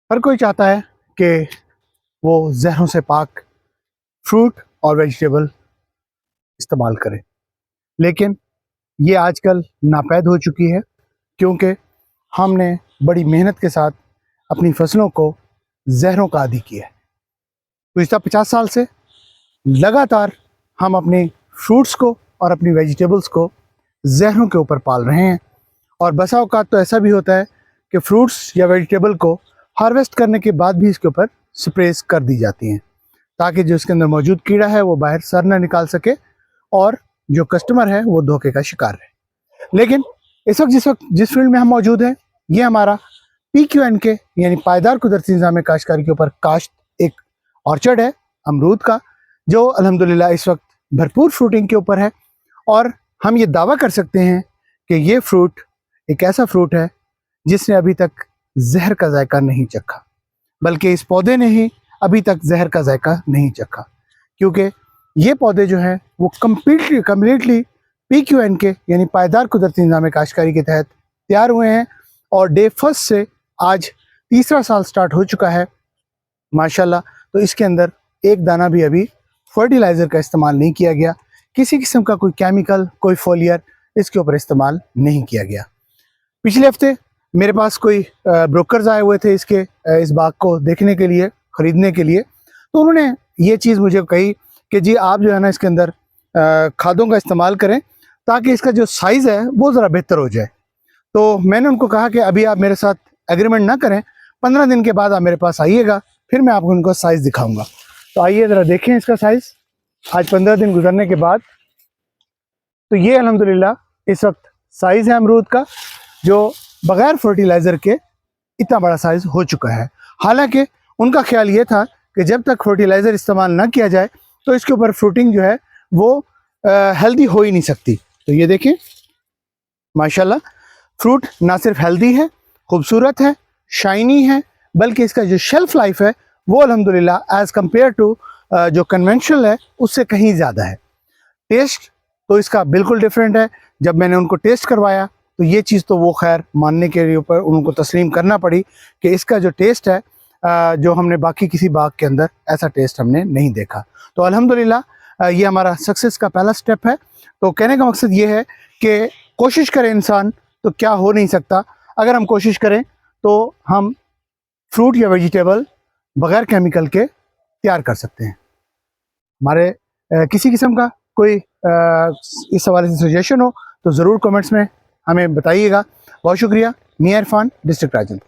हर कोई चाहता है कि वो जहरों से पाक फ्रूट और वेजिटेबल इस्तेमाल करे, लेकिन ये आजकल नापैद हो चुकी है क्योंकि हमने बड़ी मेहनत के साथ अपनी फसलों को जहरों का आदी किया है। पिछले 50 साल से लगातार हम अपने फ्रूट्स को और अपनी वेजिटेबल्स को जहरों के ऊपर पाल रहे हैं, और बसा औकात तो ऐसा भी होता है कि फ्रूट्स या वेजिटेबल को हार्वेस्ट करने के बाद भी इसके ऊपर स्प्रेस कर दी जाती हैं ताकि जो इसके अंदर मौजूद कीड़ा है वो बाहर सर ना निकाल सके और जो कस्टमर है वो धोखे का शिकार है। लेकिन इस वक्त जिस फील्ड में हम मौजूद हैं, ये हमारा PQNK यानी पायदार कुदरती निज़ाम काश्तकारी के ऊपर काश्त एक ऑर्चर्ड है अमरूद का, जो अल्हम्दुलिल्लाह इस वक्त भरपूर फ्रूटिंग के ऊपर है। और हम ये दावा कर सकते हैं कि ये फ्रूट एक ऐसा फ्रूट है जिसने अभी तक जहर का जायका नहीं चखा, बल्कि इस पौधे ने ही अभी तक जहर का जायका नहीं चखा, क्योंकि ये पौधे जो हैं वो कम्प्लीटली PQNK यानी पायदार कुदरती निज़ाम काश्तकारी के तहत तैयार हुए हैं। और डे फर्स्ट से आज तीसरा साल स्टार्ट हो चुका है माशाल्लाह। तो इसके अंदर एक दाना भी अभी फर्टिलाइज़र का इस्तेमाल नहीं किया गया, किसी किस्म का कोई केमिकल, कोई फोलियर इसके ऊपर इस्तेमाल नहीं किया गया। पिछले हफ्ते मेरे पास कोई ब्रोकर्स आए हुए थे इस बाग को देखने के लिए, ख़रीदने के लिए। तो उन्होंने ये चीज़ मुझे कही कि जी आप जो है ना इसके अंदर खादों का इस्तेमाल करें ताकि इसका जो साइज़ है वो ज़रा बेहतर हो जाए। तो मैंने उनको कहा कि अभी आप मेरे साथ एग्रीमेंट ना करें, 15 दिन के बाद आप मेरे पास आइएगा, फिर मैं आपको उनको साइज़ दिखाऊंगा। तो आइए ज़रा देखें इसका साइज़ आज 15 दिन गुजरने के बाद। तो ये अल्हम्दुलिल्लाह इस वक्त साइज़ है अमरूद का, जो बग़ैर फर्टिलाइज़र के इतना बड़ा साइज़ हो चुका है। हालांकि उनका ख्याल ये था कि जब तक फर्टिलाइज़र इस्तेमाल ना किया जाए तो इसके ऊपर फ्रूटिंग जो है वो हेल्दी हो ही नहीं सकती। तो ये देखें माशाल्लाह, फ्रूट ना सिर्फ हेल्दी है, खूबसूरत है, शाइनी है, बल्कि इसका जो शेल्फ़ लाइफ है वो अल्हम्दुलिल्लाह एज़ कम्पेयर टू जो कन्वेंशनल है उससे कहीं ज़्यादा है। टेस्ट तो इसका बिल्कुल डिफरेंट है। जब मैंने उनको टेस्ट करवाया तो ये चीज़ तो वो खैर मानने के ऊपर उनको तस्लीम करना पड़ी कि इसका जो टेस्ट है जो हमने बाकी किसी बाग के अंदर ऐसा टेस्ट हमने नहीं देखा। तो अल्हम्दुलिल्लाह ये हमारा सक्सेस का पहला स्टेप है। तो कहने का मकसद ये है कि कोशिश करे इंसान तो क्या हो नहीं सकता। अगर हम कोशिश करें तो हम फ्रूट या वेजिटेबल बग़ैर केमिकल के तैयार कर सकते हैं। हमारे किसी किस्म का कोई इस हवाले से सजेशन हो तो ज़रूर कमेंट्स में हमें बताइएगा। बहुत शुक्रिया। मियां इरफान, डिस्ट्रिक्ट राजन।